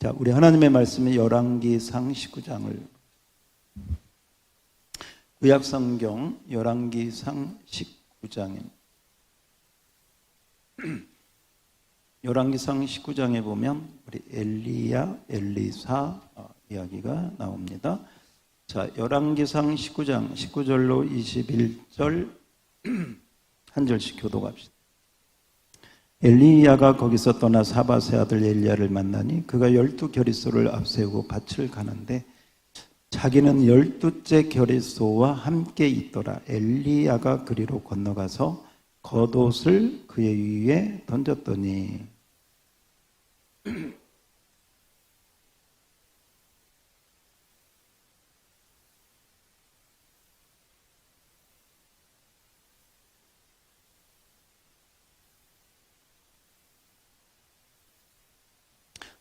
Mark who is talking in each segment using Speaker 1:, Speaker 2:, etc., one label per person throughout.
Speaker 1: 자, 우리 하나님의 말씀이 열왕기상 19장을 구약성경 열왕기상 19장입니다. 열왕기상 19장에 보면 우리 엘리야, 엘리사 이야기가 나옵니다. 자, 열왕기상 19장 19절로 21절 한 절씩 교독합시다. 엘리야가 거기서 떠나 사밧의 아들 엘리야를 만나니 그가 12겨릿소를 앞세우고 밭을 가는데 자기는 12째 겨릿소와 함께 있더라. 엘리야가 그리로 건너가서 겉옷을 그의 위에 던졌더니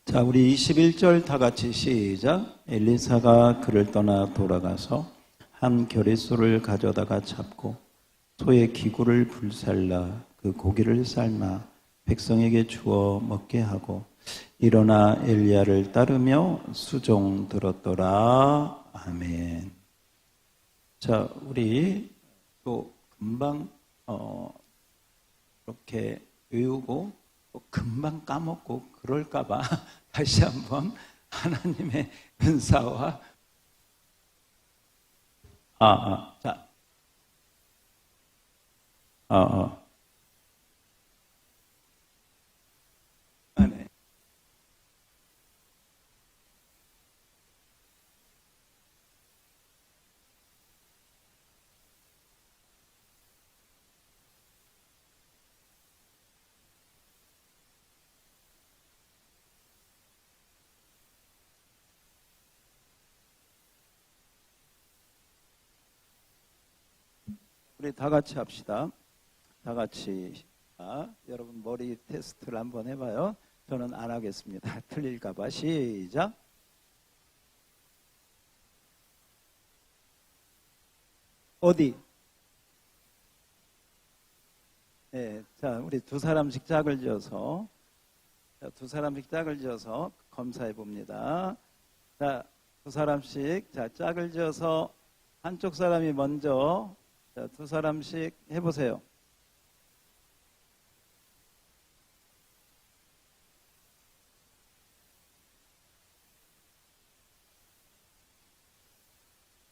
Speaker 1: 자, 우리 21절 다 같이 시작. 엘리사가 그를 떠나 돌아가서 한 겨릿소를 가져다가 잡고 소의 기구를 불살라 그 고기를 삶아 백성에게 주어 먹게 하고 일어나 엘리야를 따르며 수종 들었더라. 아멘. 자, 우리 또 금방 이렇게 외우고 또 금방 까먹고 그럴까봐 다시 한번 하나님의 은사와 자, 네. 우리 다 같이 합시다. 다 같이. 여러분 머리 테스트를 한번 해봐요. 저는 안 하겠습니다. 틀릴까봐. 시작. 어디? 네, 자, 우리 두 사람씩 짝을 지어서 검사해 봅니다. 자, 두 사람씩 짝을 지어서 한쪽 사람이 먼저 두 사람씩 해보세요.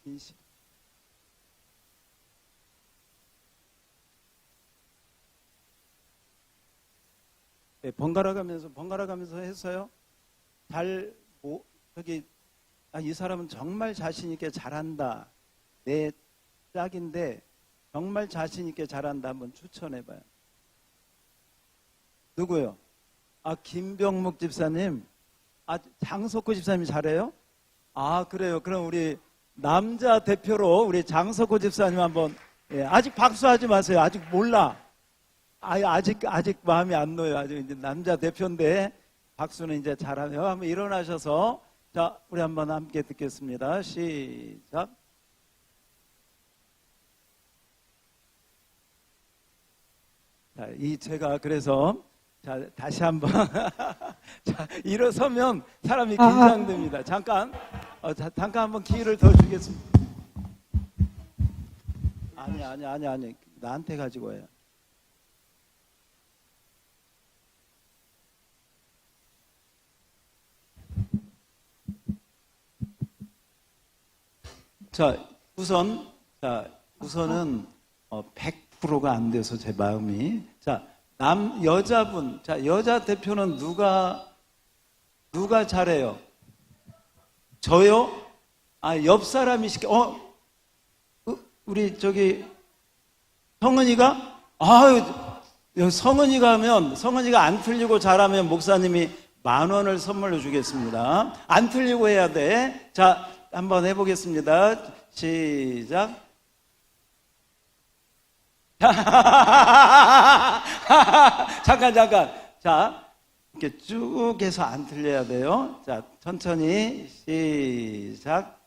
Speaker 1: 인식. 네, 번갈아 가면서 했어요. 이 사람은 정말 자신 있게 잘한다. 내 짝인데 정말 자신 있게 잘한다. 한번 추천해봐요. 누구요? 김병묵 집사님. 장석호 집사님이 잘해요? 그래요. 그럼 우리 남자 대표로 우리 장석호 집사님 한번. 아직 박수하지 마세요. 아직 몰라. 아직 마음이 안 놓여요. 아직 이제 남자 대표인데 박수는 이제 잘하네요. 한번 일어나셔서 자, 우리 한번 함께 듣겠습니다. 시작. 자, 제가 그래서 다시 한번 자, 일어서면 사람이 긴장됩니다. 잠깐 한번 기회를 더 주겠습니다. 아니 나한테 가지고 해요. 우선은 100%가 안 돼서 제 마음이. 여자분. 여자 대표는 누가 잘해요? 저요? 옆 사람이 우리 성은이가? 성은이가 안 틀리고 잘하면 목사님이 10,000원을 선물로 주겠습니다. 안 틀리고 해야 돼. 자, 한번 해보겠습니다. 시작. 잠깐. 자, 이렇게 쭉 해서 안 틀려야 돼요. 자, 천천히 시작.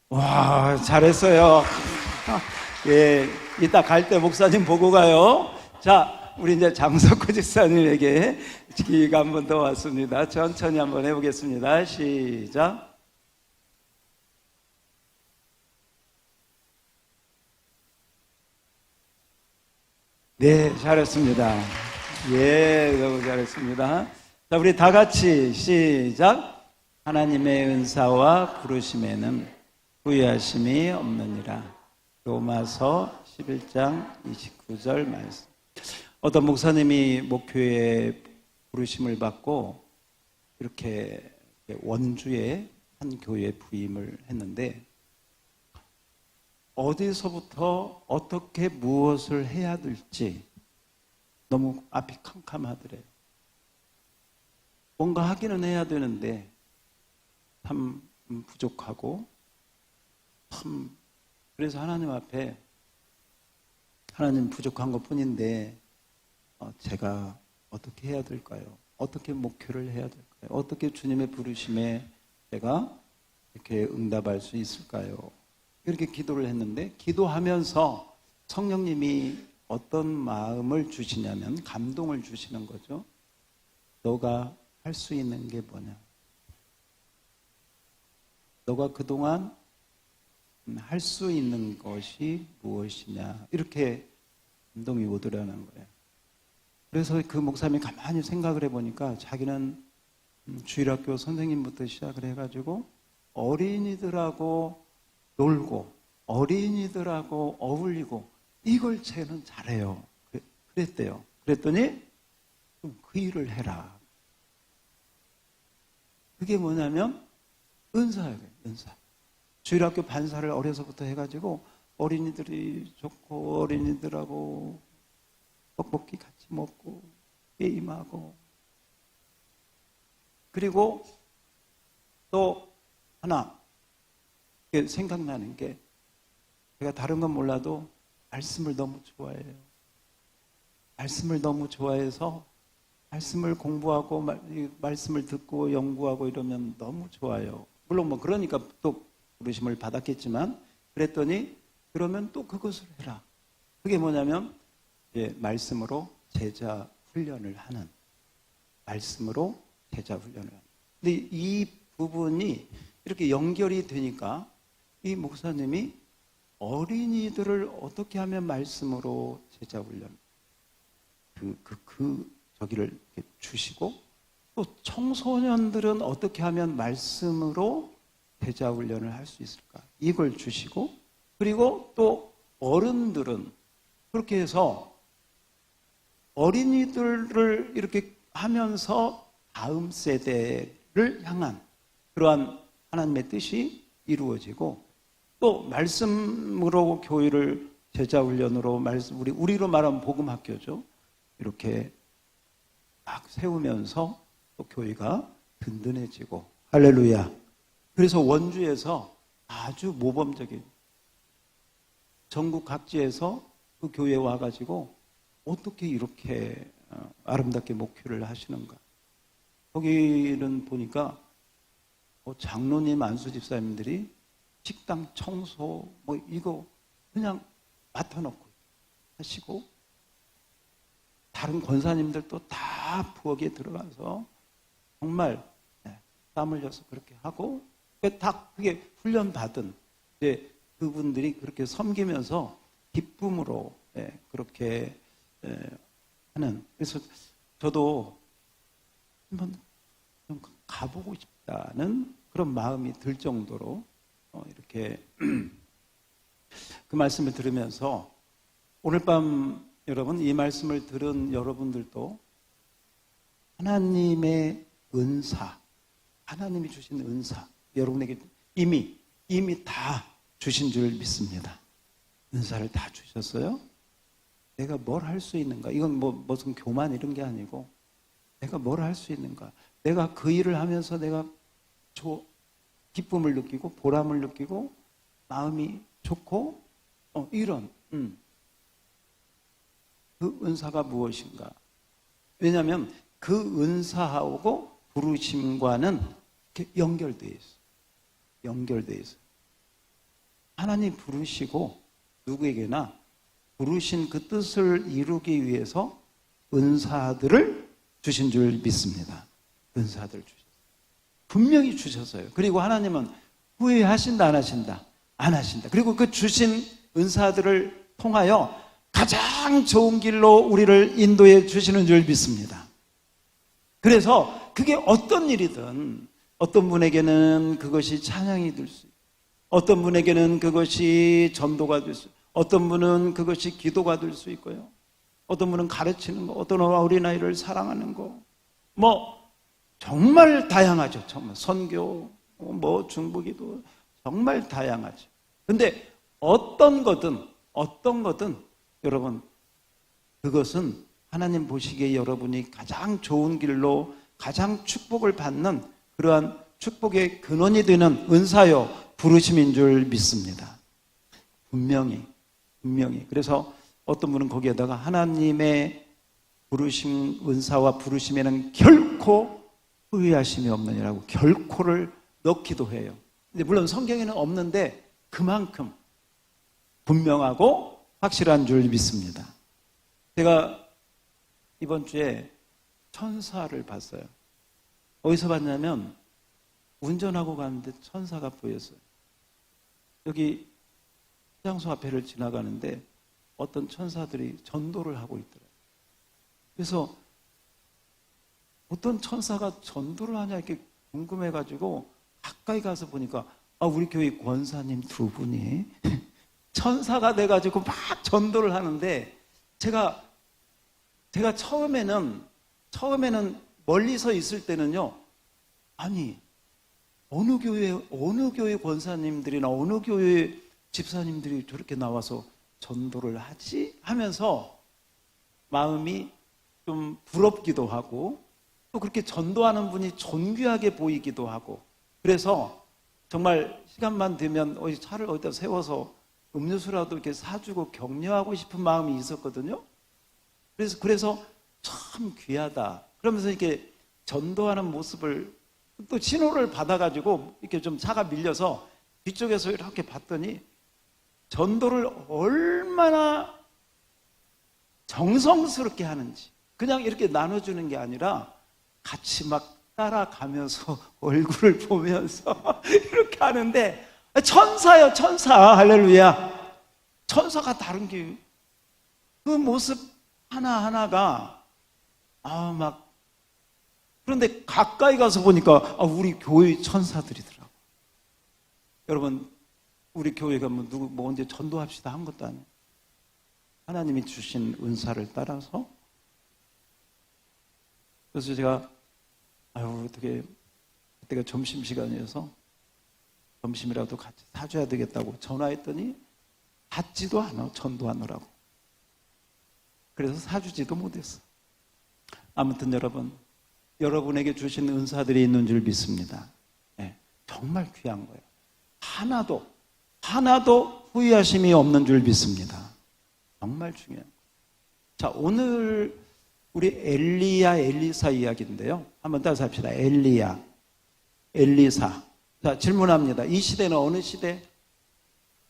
Speaker 1: 와, 잘했어요. 예, 이따 갈 때 목사님 보고 가요. 자, 우리 이제 장석구 집사님에게 기회가 한 번 더 왔습니다. 천천히 한번 해보겠습니다. 시작. 네, 잘했습니다. 예, 너무 잘했습니다. 자, 우리 다 같이 시작. 하나님의 은사와 부르심에는 후회하심이 없느니라. 로마서 11장 29절 말씀. 어떤 목사님이 목회에 부르심을 받고 이렇게 원주의 한 교회에 부임을 했는데 어디서부터 어떻게 무엇을 해야 될지 너무 앞이 캄캄하더래요. 뭔가 하기는 해야 되는데 참 부족하고 참 그래서 하나님 앞에 하나님 부족한 것 뿐인데 제가 어떻게 해야 될까요? 어떻게 목표를 해야 될까요? 어떻게 주님의 부르심에 제가 이렇게 응답할 수 있을까요? 이렇게 기도를 했는데 기도하면서 성령님이 어떤 마음을 주시냐면 감동을 주시는 거죠. 너가 할 수 있는 게 뭐냐? 너가 그동안 할 수 있는 것이 무엇이냐? 이렇게 감동이 오더라는 거예요. 그래서 그 목사님이 가만히 생각을 해보니까 자기는 주일학교 선생님부터 시작을 해가지고 어린이들하고 놀고 어린이들하고 어울리고 이걸 쟤는 잘해요. 그랬대요. 그랬더니 좀 그 일을 해라. 그게 뭐냐면 은사예요. 은사. 주일학교 반사를 어려서부터 해가지고 어린이들이 좋고 어린이들하고 떡볶이 같이 먹고 게임하고 그리고 또 하나 생각나는 게 제가 다른 건 몰라도 말씀을 너무 좋아해요. 말씀을 너무 좋아해서 말씀을 공부하고 말씀을 듣고 연구하고 이러면 너무 좋아요. 물론 뭐 그러니까 또 부르심을 받았겠지만 그랬더니 그러면 또 그것을 해라. 그게 뭐냐면 말씀으로 제자 훈련을 하는 말씀으로 제자 훈련을 하는. 근데 이 부분이 이렇게 연결이 되니까 이 목사님이 어린이들을 어떻게 하면 말씀으로 제자 훈련 저기를 이렇게 주시고 또 청소년들은 어떻게 하면 말씀으로 제자 훈련을 할 수 있을까? 이걸 주시고 그리고 또 어른들은 그렇게 해서 어린이들을 이렇게 하면서 다음 세대를 향한 그러한 하나님의 뜻이 이루어지고 또 말씀으로 교회를 제자 훈련으로 우리로 말하면 복음학교죠. 이렇게 막 세우면서 또 교회가 든든해지고 할렐루야. 그래서 원주에서 아주 모범적인 전국 각지에서 그 교회에 와가지고 어떻게 이렇게 아름답게 목회를 하시는가. 거기는 보니까 장로님, 안수 집사님들이 식당 청소 이거 그냥 맡아놓고 하시고 다른 권사님들도 다 부엌에 들어가서 정말 땀 흘려서 그렇게 하고 다 그게 훈련받은 그분들이 그렇게 섬기면서 기쁨으로 그렇게 하는. 그래서 저도 한번 좀 가보고 싶다는 그런 마음이 들 정도로 이렇게 그 말씀을 들으면서 오늘 밤 여러분 이 말씀을 들은 여러분들도 하나님의 은사, 하나님이 주신 은사 여러분에게 이미 다 주신 줄 믿습니다. 은사를 다 주셨어요. 내가 뭘 할 수 있는가? 이건 무슨 교만 이런 게 아니고 내가 뭘 할 수 있는가? 내가 그 일을 하면서 내가 기쁨을 느끼고 보람을 느끼고 마음이 좋고 이런 그 은사가 무엇인가? 왜냐하면 그 은사하고 부르심과는 이렇게 연결되어 있어요. 하나님 부르시고 누구에게나 부르신 그 뜻을 이루기 위해서 은사들을 주신 줄 믿습니다. 은사들을 주셨어요. 분명히 주셨어요. 그리고 하나님은 후회하신다 안 하신다? 안 하신다. 그리고 그 주신 은사들을 통하여 가장 좋은 길로 우리를 인도해 주시는 줄 믿습니다. 그래서 그게 어떤 일이든 어떤 분에게는 그것이 찬양이 될 수 있고, 어떤 분에게는 그것이 전도가 될 수 있고, 어떤 분은 그것이 기도가 될 수 있고요. 어떤 분은 가르치는 거, 어떤 어린아이를 사랑하는 거, 정말 다양하죠. 정말 선교, 중보기도 정말 다양하죠. 근데 어떤 거든 여러분, 그것은 하나님 보시기에 여러분이 가장 좋은 길로 가장 축복을 받는 그러한 축복의 근원이 되는 은사요 부르심인 줄 믿습니다. 분명히. 그래서 어떤 분은 거기에다가 하나님의 부르심, 은사와 부르심에는 결코 후회하심이 없느니라고 결코를 넣기도 해요. 근데 물론 성경에는 없는데 그만큼 분명하고 확실한 줄 믿습니다. 제가 이번 주에 천사를 봤어요. 어디서 봤냐면 운전하고 가는데 천사가 보였어요. 여기 시장소 앞에를 지나가는데 어떤 천사들이 전도를 하고 있더라고요. 그래서 어떤 천사가 전도를 하냐 이렇게 궁금해가지고 가까이 가서 보니까 우리 교회 권사님 두 분이 천사가 돼가지고 막 전도를 하는데 제가 처음에는 멀리서 있을 때는요, 아니 어느 교회 권사님들이나 어느 교회 집사님들이 저렇게 나와서 전도를 하지? 하면서 마음이 좀 부럽기도 하고 또 그렇게 전도하는 분이 존귀하게 보이기도 하고, 그래서 정말 시간만 되면 차를 어디다 세워서 음료수라도 이렇게 사주고 격려하고 싶은 마음이 있었거든요. 그래서 참 귀하다. 그러면서 이렇게 전도하는 모습을 또 신호를 받아가지고 이렇게 좀 차가 밀려서 뒤쪽에서 이렇게 봤더니 전도를 얼마나 정성스럽게 하는지, 그냥 이렇게 나눠주는 게 아니라 같이 막 따라가면서 얼굴을 보면서 이렇게 하는데 천사요, 천사. 할렐루야. 천사가 다른 게 그 모습 하나하나가 그런데 가까이 가서 보니까 우리 교회 천사들이더라고. 여러분, 우리 교회가 언제 전도합시다 한 것도 아니에요. 하나님이 주신 은사를 따라서. 그래서 제가 어떻게 그때가 점심시간이어서 점심이라도 같이 사줘야 되겠다고 전화했더니 받지도 않아, 전도하느라고. 그래서 사주지도 못했어. 아무튼 여러분에게 주신 은사들이 있는 줄 믿습니다. 네, 정말 귀한 거예요. 하나도 후회하심이 없는 줄 믿습니다. 정말 중요한 거예요. 자, 오늘 우리 엘리야, 엘리사 이야기인데요. 한번 따라서 합시다. 엘리야, 엘리사. 자, 질문합니다. 이 시대는 어느 시대?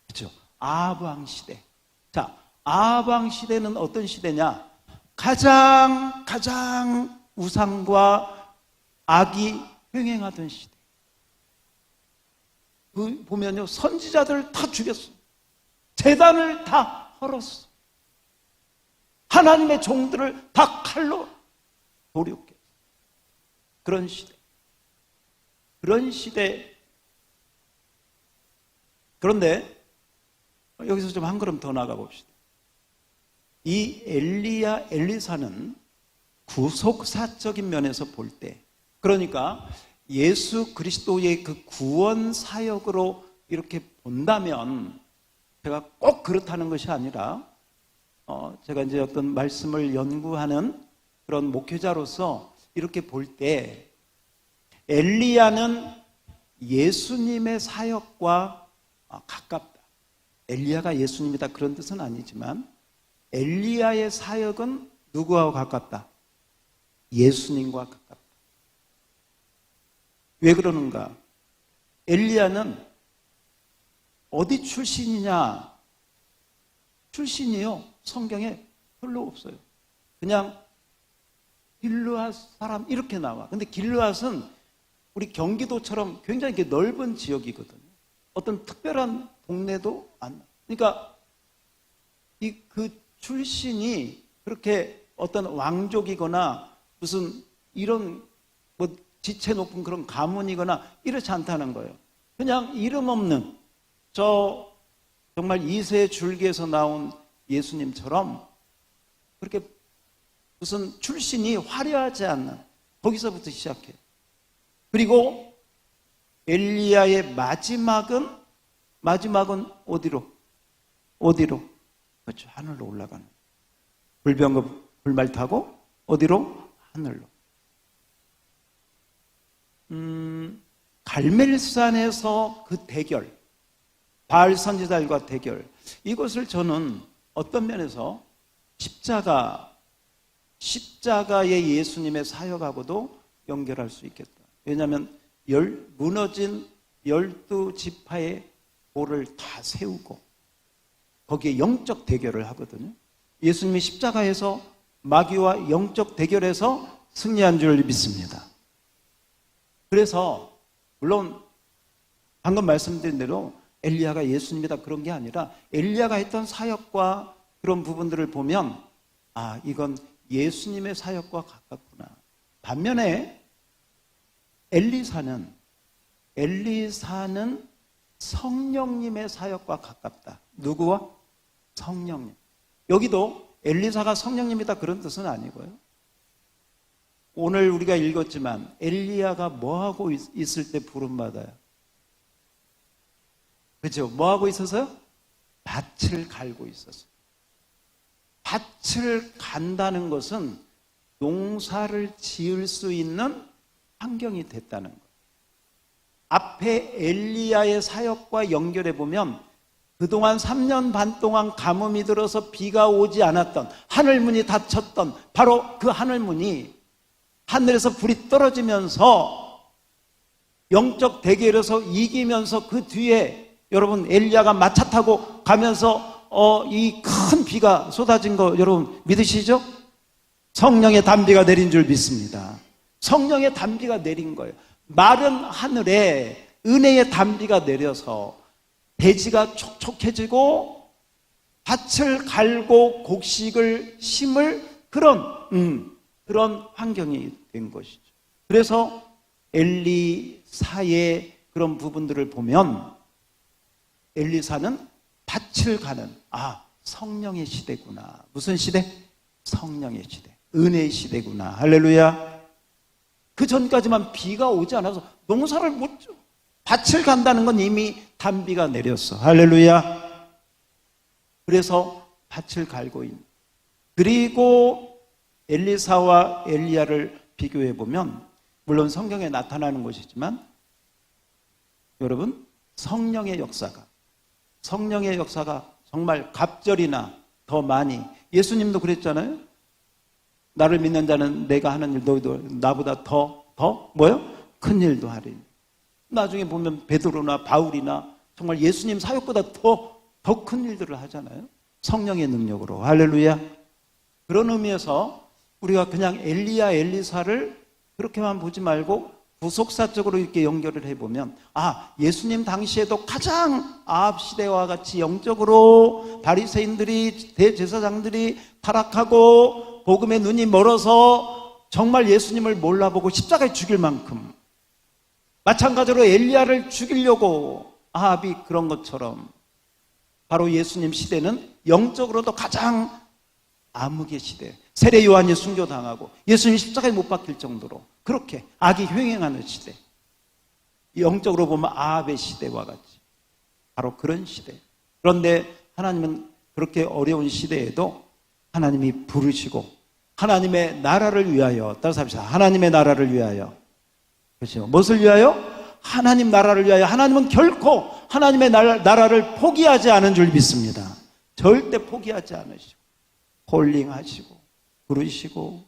Speaker 1: 그렇죠. 아방 시대. 자, 아방 시대는 어떤 시대냐? 가장 우상과 악이 횡행하던 시대. 보면요, 선지자들 다 죽였어. 제단을 다 헐었어. 하나님의 종들을 다 칼로 도륙했어. 그런 시대. 그런데 여기서 좀 한 걸음 더 나가 봅시다. 이 엘리야, 엘리사는 구속사적인 면에서 볼 때, 그러니까 예수 그리스도의 그 구원 사역으로 이렇게 본다면, 제가 꼭 그렇다는 것이 아니라 제가 이제 어떤 말씀을 연구하는 그런 목회자로서 이렇게 볼 때 엘리야는 예수님의 사역과 가깝다. 엘리야가 예수님이다 그런 뜻은 아니지만 엘리야의 사역은 누구하고 가깝다? 예수님과 가깝다. 왜 그러는가? 엘리야는 어디 출신이냐? 출신이요, 성경에 별로 없어요. 그냥 길르앗 사람 이렇게 나와. 근데 길르앗은 우리 경기도처럼 굉장히 이렇게 넓은 지역이거든요. 어떤 특별한 동네도 안 나. 그러니까 그 출신이 그렇게 어떤 왕족이거나 무슨 이런 뭐 지체 높은 그런 가문이거나 이렇지 않다는 거예요. 그냥 이름 없는 저 정말 이세 줄기에서 나온 예수님처럼 그렇게 무슨 출신이 화려하지 않는, 거기서부터 시작해요. 그리고 엘리야의 마지막은 어디로? 그렇죠. 하늘로 올라가는. 불병급 불말 타고 어디로? 하늘로. 갈멜산에서 그 대결, 바알 선지자들과 대결, 이것을 저는 어떤 면에서 십자가의 예수님의 사역하고도 연결할 수 있겠다. 왜냐하면 무너진 12지파의 돌을 다 세우고 거기에 영적 대결을 하거든요. 예수님이 십자가에서 마귀와 영적 대결에서 승리한 줄 믿습니다. 그래서 물론 방금 말씀드린 대로 엘리야가 예수님이다 그런 게 아니라 엘리야가 했던 사역과 그런 부분들을 보면 이건 예수님의 사역과 가깝구나. 반면에 엘리사는 성령님의 사역과 가깝다. 누구와? 성령님. 여기도 엘리사가 성령님이다 그런 뜻은 아니고요. 오늘 우리가 읽었지만 엘리야가 뭐하고 있을 때 부름받아요? 그렇죠? 뭐하고 있어서요? 밭을 갈고 있었어요. 밭을 간다는 것은 농사를 지을 수 있는 환경이 됐다는 거예요. 앞에 엘리야의 사역과 연결해 보면 그동안 3년 반 동안 가뭄이 들어서 비가 오지 않았던, 하늘문이 닫혔던 바로 그 하늘문이 하늘에서 불이 떨어지면서 영적 대결에서 이기면서 그 뒤에 여러분 엘리야가 마차 타고 가면서 이 큰 비가 쏟아진 거 여러분 믿으시죠? 성령의 단비가 내린 줄 믿습니다. 성령의 단비가 내린 거예요. 마른 하늘에 은혜의 단비가 내려서 대지가 촉촉해지고 밭을 갈고 곡식을 심을 그런 환경이 된 것이죠. 그래서 엘리사의 그런 부분들을 보면 엘리사는 밭을 가는 성령의 시대구나. 무슨 시대? 성령의 시대. 은혜의 시대구나. 할렐루야. 그 전까지만 비가 오지 않아서 농사를 못 줘. 밭을 간다는 건 이미 단비가 내렸어. 할렐루야. 그래서 밭을 갈고 있는. 그리고 엘리사와 엘리야를 비교해 보면 물론 성경에 나타나는 것이지만 여러분 성령의 역사가 정말 갑절이나 더 많이, 예수님도 그랬잖아요. 나를 믿는 자는 내가 하는 일 너희도 나보다 더 큰 일도 하리니. 나중에 보면 베드로나 바울이나 정말 예수님 사역보다 더 큰 일들을 하잖아요. 성령의 능력으로. 할렐루야. 그런 의미에서 우리가 그냥 엘리야 엘리사를 그렇게만 보지 말고 부속사적으로 이렇게 연결을 해보면 예수님 당시에도 가장 아합 시대와 같이 영적으로 바리새인들이 대제사장들이 타락하고 복음의 눈이 멀어서 정말 예수님을 몰라보고 십자가에 죽일 만큼, 마찬가지로 엘리야를 죽이려고 아합이 그런 것처럼 바로 예수님 시대는 영적으로도 가장 암흑의 시대, 세례 요한이 순교당하고 예수님 십자가에 못 박힐 정도로 그렇게 악이 횡행하는 시대, 영적으로 보면 아합의 시대와 같이 바로 그런 시대. 그런데 하나님은 그렇게 어려운 시대에도 하나님이 부르시고 하나님의 나라를 위하여, 따라서 합시다. 하나님의 나라를 위하여. 그렇죠? 무엇을 위하여? 하나님 나라를 위하여. 하나님은 결코 하나님의 나라를 포기하지 않은 줄 믿습니다. 절대 포기하지 않으시고 콜링하시고 부르시고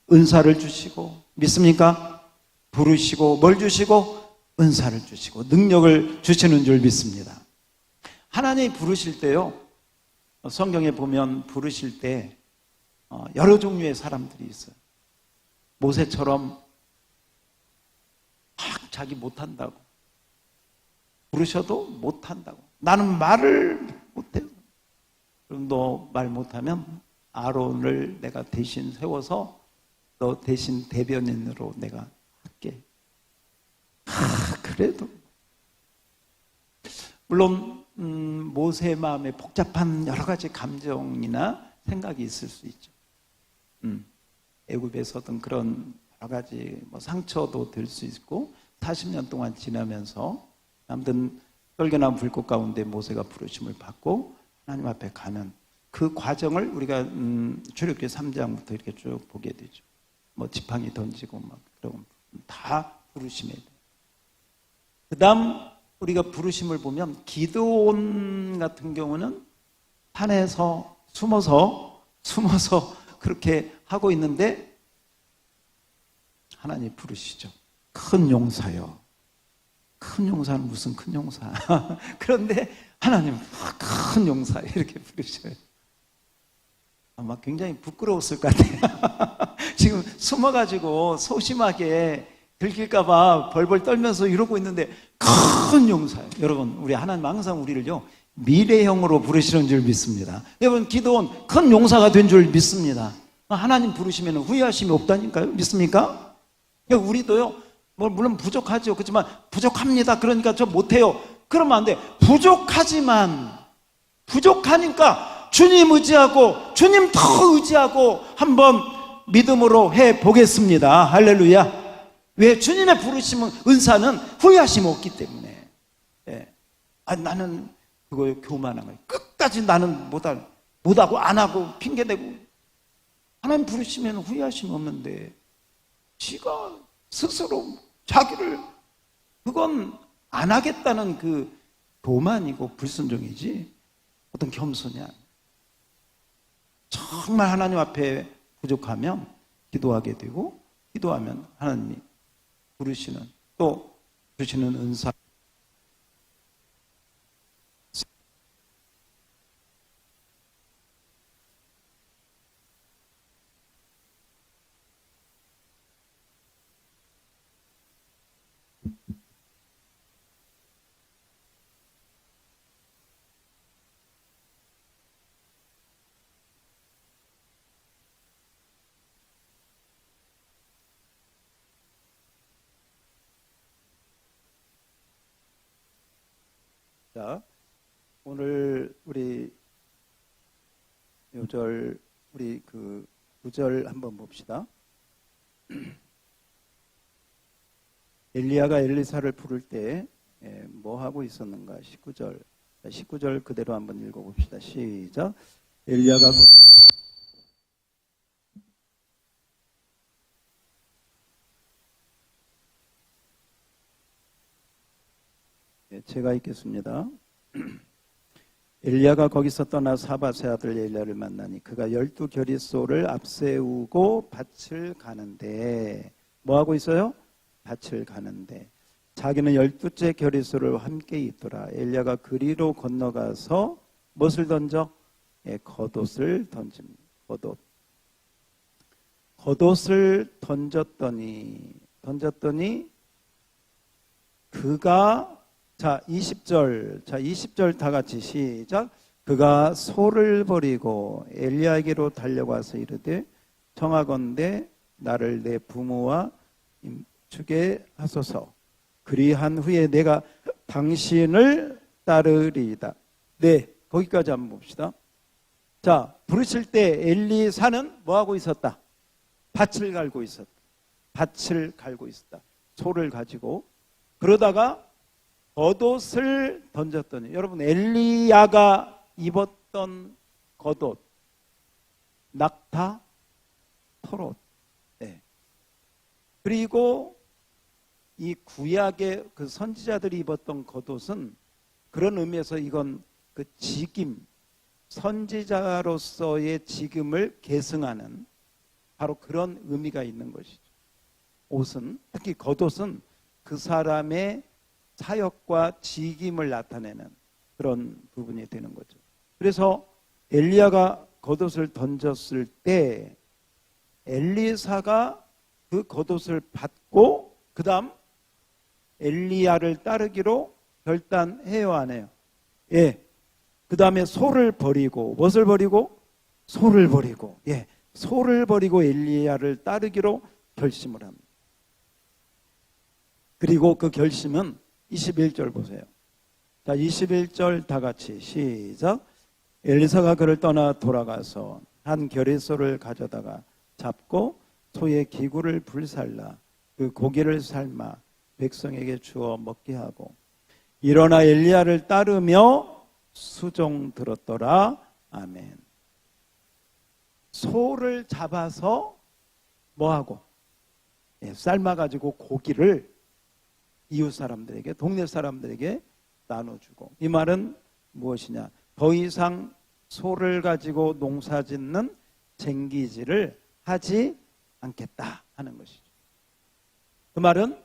Speaker 1: 은사를 주시고, 믿습니까? 부르시고 뭘 주시고? 은사를 주시고 능력을 주시는 줄 믿습니다. 하나님이 부르실 때요, 성경에 보면 부르실 때 여러 종류의 사람들이 있어요. 모세처럼 막 자기 못한다고, 부르셔도 못한다고, 나는 말을 못해. 그럼 너 말 못하면 아론을 내가 대신 세워서 너 대신 대변인으로 내가 할게. 그래도 물론 모세의 마음에 복잡한 여러 가지 감정이나 생각이 있을 수 있죠. 애굽에서든 그런 여러 가지 상처도 될 수 있고, 40년 동안 지나면서 아무튼 떨겨난 불꽃 가운데 모세가 부르심을 받고 하나님 앞에 가는 그 과정을 우리가 출애굽기 3장부터 이렇게 쭉 보게 되죠. 지팡이 던지고 막 그런 다 부르심에. 그다음 우리가 부르심을 보면 기드온 같은 경우는 산에서 숨어서 그렇게 하고 있는데 하나님 부르시죠. 큰 용사요. 큰 용사는 무슨 큰 용사. 그런데 하나님 큰 용사 이렇게 부르셔요. 아마 굉장히 부끄러웠을 것 같아요. 지금 숨어가지고 소심하게 들킬까봐 벌벌 떨면서 이러고 있는데 큰 용사예요. 여러분, 우리 하나님 항상 우리를요 미래형으로 부르시는 줄 믿습니다. 여러분, 기도원 큰 용사가 된 줄 믿습니다. 하나님 부르시면 후회하심이 없다니까요. 믿습니까? 우리도요 물론 부족하죠. 그렇지만 부족합니다. 그러니까 저 못해요. 그러면 안 돼. 부족하니까 주님 의지하고 주님 더 의지하고 한번 믿음으로 해보겠습니다. 할렐루야. 왜? 주님의 부르심은, 은사는 후회하심 없기 때문에. 예. 나는 그거에 교만한 거예요. 끝까지 나는 못하고 안 하고 핑계대고. 하나님 부르시면 후회하심 없는데 지가 스스로 자기를, 그건 안 하겠다는 그 교만이고 불순종이지 어떤 겸손이 아니에요. 정말 하나님 앞에 부족하면 기도하게 되고, 기도하면 하나님이 부르시는, 또 주시는 은사. 자, 오늘 우리 요절 우리 그 9절 한번 봅시다. 엘리야가 엘리사를 부를 때 뭐 하고 있었는가? 19절 그대로 한번 읽어봅시다. 시작. 엘리야가 제가 읽겠습니다. 엘리야가 거기서 떠나 사밧의 아들 엘리야를 만나니 그가 12겨릿소를 앞세우고 밭을 가는데, 뭐 하고 있어요? 밭을 가는데 자기는 12째 겨릿소를 함께 있더라. 엘리야가 그리로 건너가서 무엇을 던져? 겉옷을 던집니다. 겉옷을 던졌더니 그가, 자 20절 다 같이 시작. 그가 소를 버리고 엘리야에게로 달려가서 이르되 청하건대 나를 내 부모와 주게 하소서. 그리한 후에 내가 당신을 따르리이다. 네, 거기까지 한번 봅시다. 자, 부르실 때 엘리사는 뭐 하고 있었다? 밭을 갈고 있었다. 소를 가지고. 그러다가 겉옷을 던졌더니, 여러분, 엘리야가 입었던 겉옷, 낙타, 털옷. 네. 그리고 이 구약의 그 선지자들이 입었던 겉옷은 그런 의미에서 이건 그 직임, 선지자로서의 직임을 계승하는 바로 그런 의미가 있는 것이죠. 옷은, 특히 겉옷은 그 사람의 사역과 직임을 나타내는 그런 부분이 되는 거죠. 그래서 엘리야가 겉옷을 던졌을 때 엘리사가 그 겉옷을 받고 그 다음 엘리야를 따르기로 결단해요, 안 해요? 예. 그 다음에 소를 버리고, 무엇을 버리고? 소를 버리고, 예. 소를 버리고 엘리야를 따르기로 결심을 합니다. 그리고 그 결심은 21절 보세요. 자, 21절 다 같이 시작. 엘리사가 그를 떠나 돌아가서 한 겨레소를 가져다가 잡고 소의 기구를 불살라 그 고기를 삶아 백성에게 주어 먹게 하고 일어나 엘리야를 따르며 수종 들었더라. 아멘. 소를 잡아서 뭐하고? 예, 삶아가지고 고기를 이웃 사람들에게, 동네 사람들에게 나눠주고. 이 말은 무엇이냐? 더 이상 소를 가지고 농사 짓는 쟁기질을 하지 않겠다 하는 것이죠. 그 말은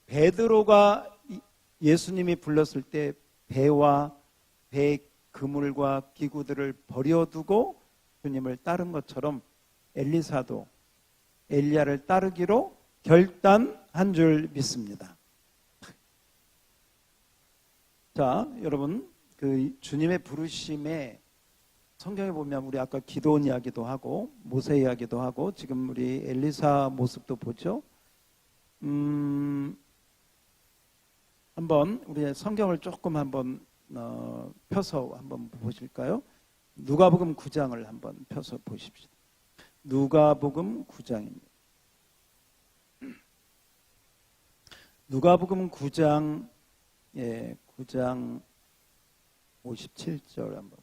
Speaker 1: 베드로가 예수님이 불렀을 때 배와 배 그물과 기구들을 버려두고 주님을 따른 것처럼 엘리사도 엘리야를 따르기로 결단한 줄 믿습니다. 자, 여러분, 그 주님의 부르심에 성경에 보면 우리 아까 기도원 이야기도 하고 모세 이야기도 하고 지금 우리 엘리사 모습도 보죠. 한번 우리 성경을 조금 한번 펴서 한번 보실까요? 누가복음 9장을 한번 펴서 보십시오. 누가복음 9장입니다. 누가복음 9장 9장 57절 한번.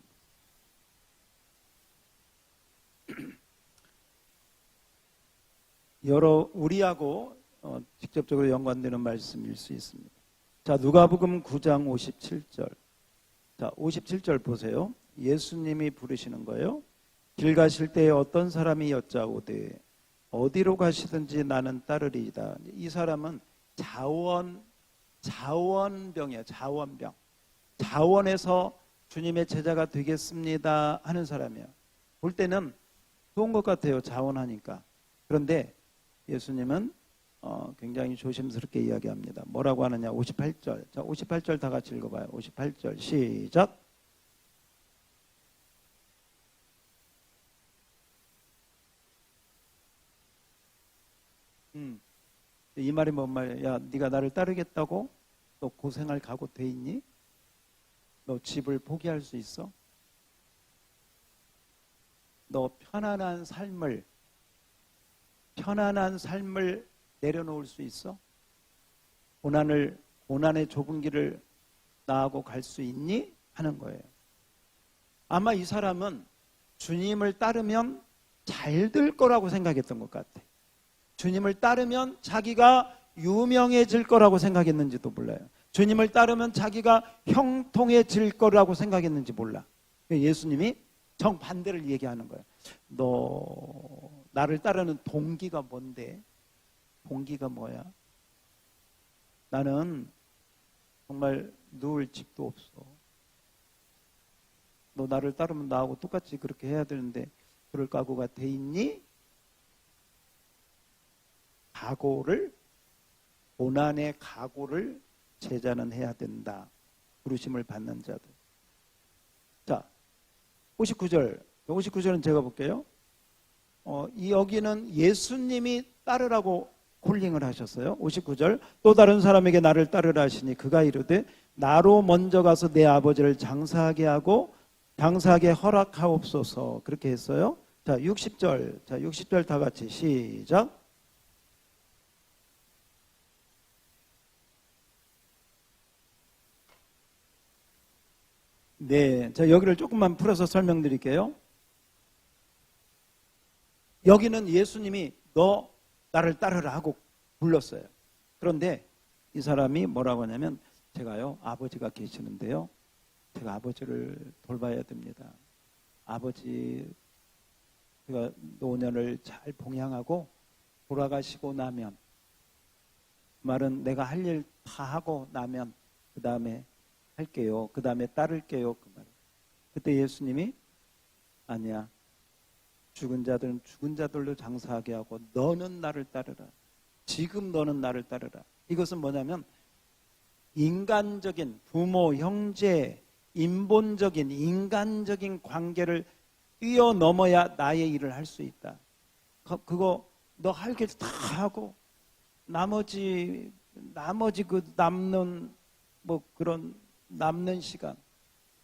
Speaker 1: 여러 우리하고 직접적으로 연관되는 말씀일 수 있습니다. 자, 누가복음 9장 57절. 자, 57절 보세요. 예수님이 부르시는 거예요. 길 가실 때에 어떤 사람이 여짜오되 어디로 가시든지 나는 따르리이다. 이 사람은 자원병이에요. 자원병. 자원에서 주님의 제자가 되겠습니다 하는 사람이에요. 볼 때는 좋은 것 같아요. 자원하니까. 그런데 예수님은 굉장히 조심스럽게 이야기합니다. 뭐라고 하느냐? 58절. 자, 58절 다 같이 읽어봐요. 58절 시작. 이 말이 뭔 말이야? 야, 네가 나를 따르겠다고? 너 고생할 각오 돼 있니? 너 집을 포기할 수 있어? 너 편안한 삶을 내려놓을 수 있어? 고난의 좁은 길을 나아고 갈 수 있니? 하는 거예요. 아마 이 사람은 주님을 따르면 잘 될 거라고 생각했던 것 같아. 주님을 따르면 자기가 유명해질 거라고 생각했는지도 몰라요. 주님을 따르면 자기가 형통해질 거라고 생각했는지 몰라. 예수님이 정반대를 얘기하는 거예요. 너 나를 따르는 동기가 뭔데? 동기가 뭐야? 나는 정말 누울 집도 없어. 너 나를 따르면 나하고 똑같이 그렇게 해야 되는데 그럴 각오가 돼 있니? 고난의 각오를 제자는 해야 된다. 부르심을 받는 자들. 자, 59절은 제가 볼게요. 여기는 예수님이 따르라고 콜링을 하셨어요. 59절. 또 다른 사람에게 나를 따르라 하시니 그가 이르되 나로 먼저 가서 내 아버지를 장사하게 하고 장사하게 허락하옵소서. 그렇게 했어요. 자, 60절. 자, 60절 다 같이 시작. 네, 자, 여기를 조금만 풀어서 설명드릴게요. 여기는 예수님이 너 나를 따르라 하고 불렀어요. 그런데 이 사람이 뭐라고 하냐면 제가요 아버지가 계시는데요. 제가 아버지를 돌봐야 됩니다. 아버지 제가 노년을 잘 봉양하고 돌아가시고 나면 말은 내가 할 일 다 하고 나면 그 다음에 할게요. 그 다음에 따를게요. 그 말. 그때 예수님이 아니야. 죽은 자들은 죽은 자들로 장사하게 하고 너는 나를 따르라. 지금 너는 나를 따르라. 이것은 뭐냐면 인간적인 부모, 형제, 인본적인 인간적인 관계를 뛰어넘어야 나의 일을 할 수 있다. 그거 너 할 게 다 하고 나머지 그 남는 뭐 그런 남는 시간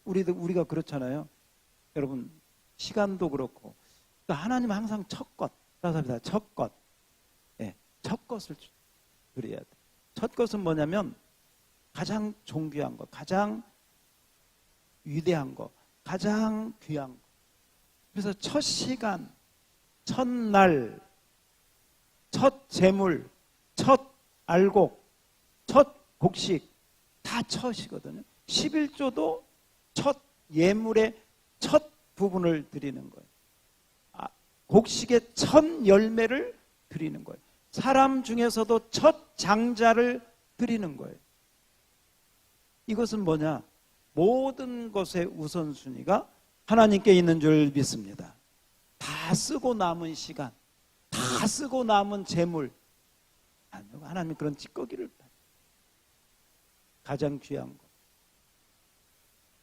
Speaker 1: 우리가 그렇잖아요. 여러분 시간도 그렇고 그러니까 하나님은 항상 첫 것, 따뜻합니다. 첫 것, 예, 첫 것을 드려야 돼. 첫 것은 뭐냐면 가장 존귀한 것, 가장 위대한 것, 가장 귀한 것. 그래서 첫 시간, 첫 날, 첫 재물, 첫 알곡, 첫 곡식 다 첫이거든요. 11조도 첫 예물의 첫 부분을 드리는 거예요. 곡식의 첫 열매를 드리는 거예요. 사람 중에서도 첫 장자를 드리는 거예요. 이것은 뭐냐? 모든 것의 우선순위가 하나님께 있는 줄 믿습니다. 다 쓰고 남은 시간, 다 쓰고 남은 재물, 하나님 그런 찌꺼기를 가장 귀한 것.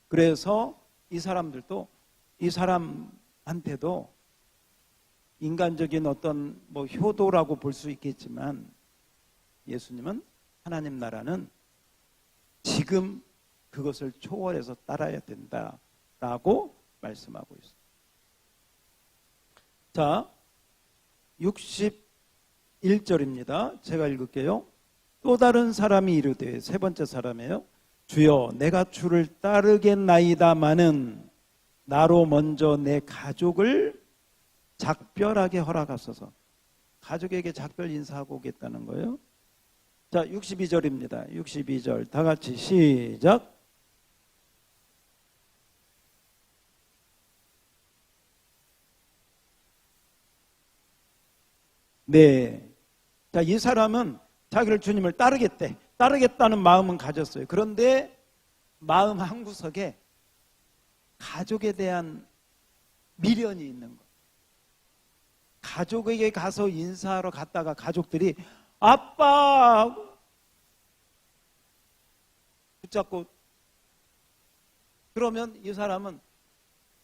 Speaker 1: 그래서 이 사람들도 이 사람한테도 인간적인 어떤 뭐 효도라고 볼 수 있겠지만 예수님은 하나님 나라는 지금 그것을 초월해서 따라야 된다라고 말씀하고 있습니다. 자, 61절입니다. 제가 읽을게요. 또 다른 사람이 이르되, 세 번째 사람이에요. 주여 내가 주를 따르겠나이다마는 나로 먼저 내 가족을 작별하게 허락하소서. 가족에게 작별 인사하고 오겠다는 거예요. 자, 62절입니다. 62절 다 같이 시작. 네. 자, 이 사람은 자기를 주님을 따르겠대. 따르겠다는 마음은 가졌어요. 그런데 마음 한구석에 가족에 대한 미련이 있는 거예요. 가족에게 가서 인사하러 갔다가 가족들이 아빠 붙잡고 그러면 이 사람은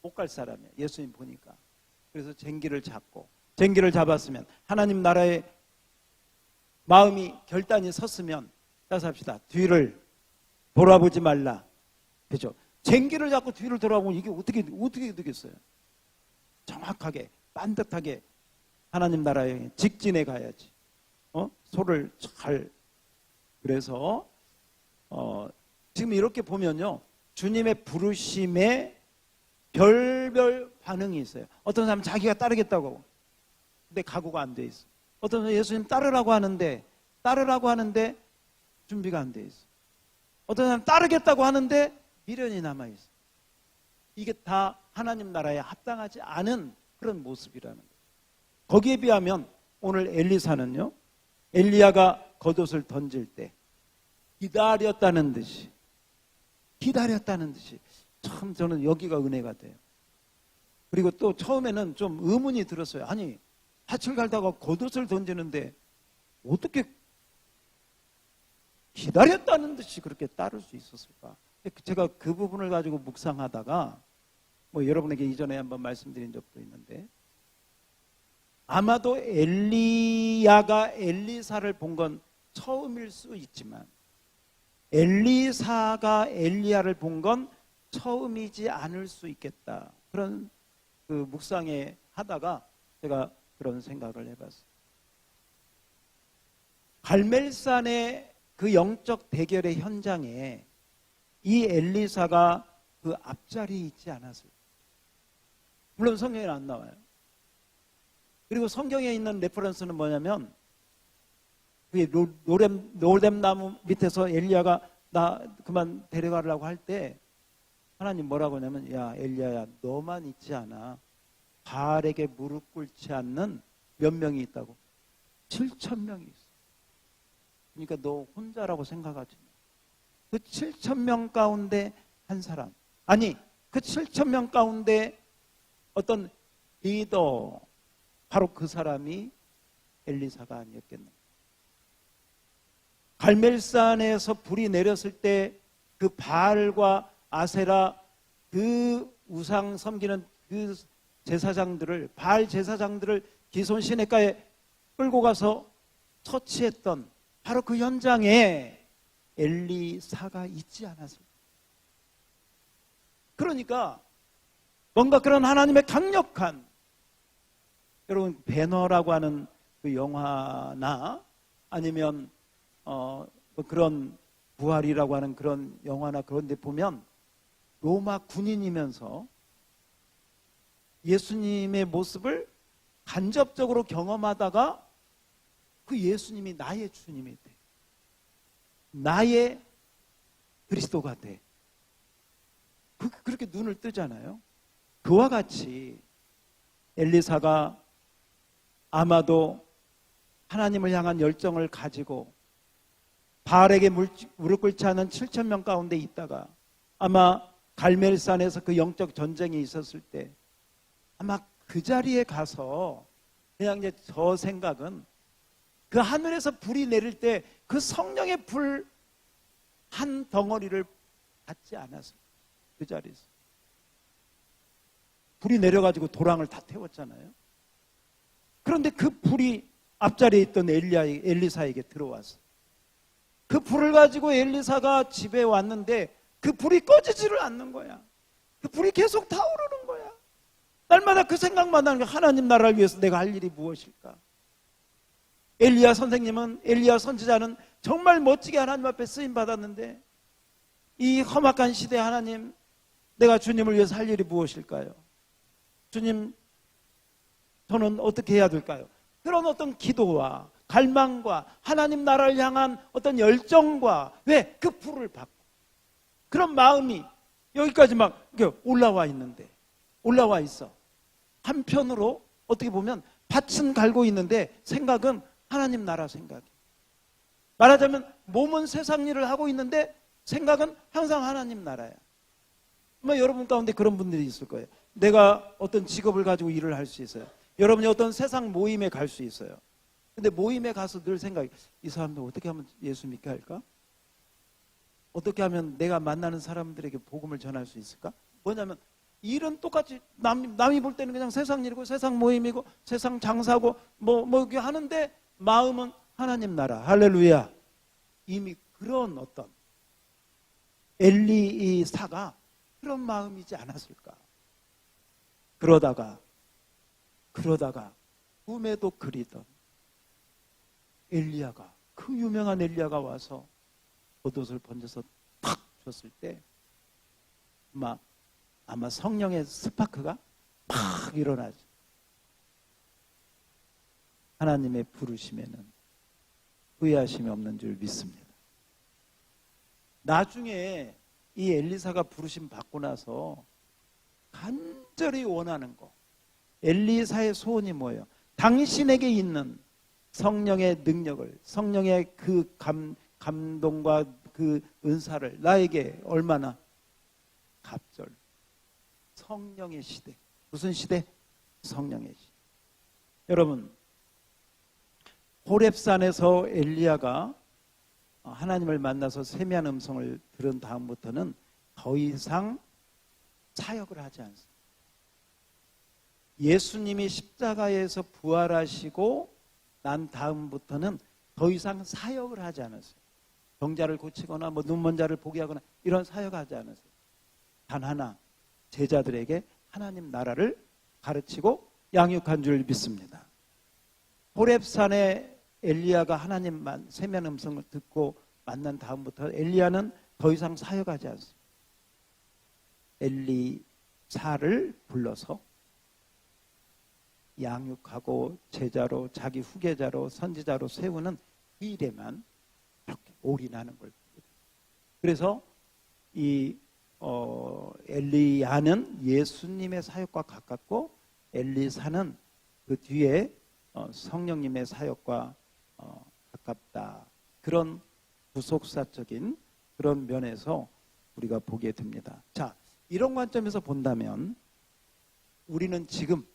Speaker 1: 못 갈 사람이에요. 예수님 보니까. 그래서 쟁기를 잡았으면 하나님 나라의 마음이 결단이 섰으면 따서 합시다. 뒤를 돌아보지 말라. 그죠? 쟁기를 잡고 뒤를 돌아보면 이게 어떻게 되겠어요? 정확하게 반듯하게 하나님 나라에 직진해 가야지. 소를 잘. 그래서 지금 이렇게 보면요, 주님의 부르심에 별별 반응이 있어요. 어떤 사람은 자기가 따르겠다고 근데 각오가 안 돼 있어. 어떤 사람은 예수님 따르라고 하는데 준비가 안 돼 있어. 어떤 사람은 따르겠다고 하는데 미련이 남아 있어. 이게 다 하나님 나라에 합당하지 않은 그런 모습이라는 거예요. 거기에 비하면 오늘 엘리사는요, 엘리야가 겉옷을 던질 때 기다렸다는 듯이 참 저는 여기가 은혜가 돼요. 그리고 또 처음에는 좀 의문이 들었어요. 아니 밭을 갈다가 겉옷을 던지는데 어떻게 기다렸다는 듯이 그렇게 따를 수 있었을까? 제가 그 부분을 가지고 묵상하다가 뭐 여러분에게 이전에 한번 말씀드린 적도 있는데 아마도 엘리야가 엘리사를 본 건 처음일 수 있지만 엘리사가 엘리야를 본 건 처음이지 않을 수 있겠다. 그런 그 묵상에 하다가 제가 그런 생각을 해봤어요. 갈멜산의 그 영적 대결의 현장에 이 엘리사가 그 앞자리에 있지 않았을까? 물론 성경에는 안 나와요. 그리고 성경에 있는 레퍼런스는 뭐냐면 노렘 나무 밑에서 엘리야가 나 그만 데려가려고 할 때 하나님 뭐라고 하냐면 야 엘리야야 너만 있지 않아. 바알에게 무릎 꿇지 않는 몇 명이 있다고? 7,000명이 있어. 그러니까 너 혼자라고 생각하지 마. 그 7,000명 가운데 한 사람, 아니 그 7천 명 가운데 어떤 리더, 바로 그 사람이 엘리사가 아니었겠나. 갈멜산에서 불이 내렸을 때 그 바알과 아세라, 그 우상 섬기는 그 제사장들을, 바알 제사장들을 기손 시내가에 끌고 가서 처치했던 바로 그 현장에 엘리사가 있지 않았을까. 그러니까 뭔가 그런 하나님의 강력한, 여러분 배너라고 하는 그 영화나 아니면 뭐 그런 부활이라고 하는 그런 영화나 그런 데 보면 로마 군인이면서 예수님의 모습을 간접적으로 경험하다가 그 예수님이 나의 주님이 돼. 나의 그리스도가 돼. 그렇게 눈을 뜨잖아요. 그와 같이 엘리사가 아마도 하나님을 향한 열정을 가지고 바알에게 무릎 꿇지 않은 7천 명 가운데 있다가 아마 갈멜산에서 그 영적 전쟁이 있었을 때 아마 그 자리에 가서 그냥 이제 저 생각은 그 하늘에서 불이 내릴 때 그 성령의 불 한 덩어리를 받지 않았어요. 그 자리에서 불이 내려가지고 도랑을 다 태웠잖아요. 그런데 그 불이 앞자리에 있던 엘리사에게 들어왔어요. 그 불을 가지고 엘리사가 집에 왔는데 그 불이 꺼지지를 않는 거야. 그 불이 계속 타오르는 거야. 날마다 그 생각만 하는 거야. 하나님 나라를 위해서 내가 할 일이 무엇일까? 엘리야 선생님은, 엘리야 선지자는 정말 멋지게 하나님 앞에 쓰임 받았는데 이 험악한 시대에 하나님, 내가 주님을 위해서 할 일이 무엇일까요? 주님, 저는 어떻게 해야 될까요? 그런 어떤 기도와 갈망과 하나님 나라를 향한 어떤 열정과, 왜? 그 불을 받고 그런 마음이 여기까지 막 올라와 있는데, 올라와 있어. 한편으로 어떻게 보면 밭은 갈고 있는데 생각은 하나님 나라 생각이. 말하자면 몸은 세상 일을 하고 있는데 생각은 항상 하나님 나라야. 뭐 여러분 가운데 그런 분들이 있을 거예요. 내가 어떤 직업을 가지고 일을 할 수 있어요. 여러분이 어떤 세상 모임에 갈 수 있어요. 근데 모임에 가서 늘 생각이, 이 사람들 어떻게 하면 예수 믿게 할까? 어떻게 하면 내가 만나는 사람들에게 복음을 전할 수 있을까? 뭐냐면 일은 똑같이 남이 볼 때는 그냥 세상 일이고 세상 모임이고 세상 장사고 뭐 이렇게 하는데 마음은 하나님 나라. 할렐루야. 이미 그런 어떤 엘리사가 그런 마음이지 않았을까? 그러다가 꿈에도 그리던 엘리야가, 그 유명한 엘리야가 와서 겉옷을 번져서 탁 줬을 때 아마 성령의 스파크가 팍 일어나죠. 하나님의 부르심에는 후회하심이 없는 줄 믿습니다. 나중에 이 엘리사가 부르심 받고 나서 간절히 원하는 거, 엘리사의 소원이 뭐예요? 당신에게 있는 성령의 능력을, 성령의 그 감동과 그 은사를 나에게 얼마나 갑절. 성령의 시대. 무슨 시대? 성령의 시대. 여러분, 호렙산에서 엘리야가 하나님을 만나서 세미한 음성을 들은 다음부터는 더 이상 사역을 하지 않습니다. 예수님이 십자가에서 부활하시고 난 다음부터는 더 이상 사역을 하지 않았어요. 병자를 고치거나 눈먼 자를 보게 하거나 이런 사역하지 않았어요. 단 하나, 제자들에게 하나님 나라를 가르치고 양육한 줄 믿습니다. 호렙산에 엘리야가 하나님만 세미한 음성을 듣고 만난 다음부터 엘리야는 더 이상 사역하지 않습니다. 엘리사를 불러서 양육하고 제자로, 자기 후계자로, 선지자로 세우는 일에만 이렇게 올인하는 걸 봅니다. 그래서 이 엘리야는 예수님의 사역과 가깝고 엘리사는 그 뒤에 성령님의 사역과 가깝다. 그런 부속사적인 그런 면에서 우리가 보게 됩니다. 자, 이런 관점에서 본다면 우리는 지금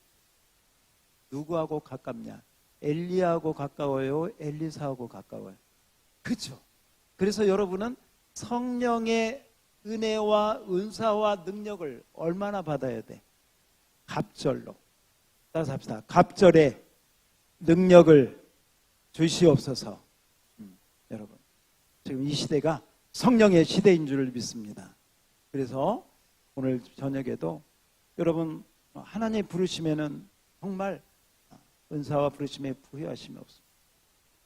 Speaker 1: 누구하고 가깝냐? 엘리야하고 가까워요? 엘리사하고 가까워요? 그렇죠. 그래서 여러분은 성령의 은혜와 은사와 능력을 얼마나 받아야 돼? 갑절로. 따라서 합시다. 갑절에 능력을 주시옵소서. 여러분, 지금 이 시대가 성령의 시대인 줄 믿습니다. 그래서 오늘 저녁에도 여러분 하나님 부르시면은 정말 은사와 부르심에 부여하심이 없습니다.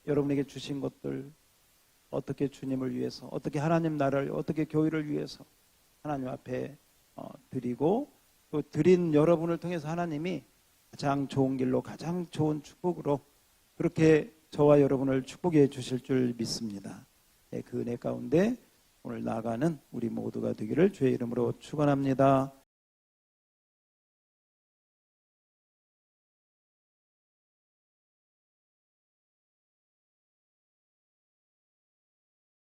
Speaker 1: 여러분에게 주신 것들 어떻게 주님을 위해서, 어떻게 하나님 나라를, 어떻게 교회를 위해서 하나님 앞에 드리고, 또 드린 여러분을 통해서 하나님이 가장 좋은 길로, 가장 좋은 축복으로 그렇게 저와 여러분을 축복해 주실 줄 믿습니다. 그 은혜 가운데 오늘 나아가는 우리 모두가 되기를 주의 이름으로 축원합니다.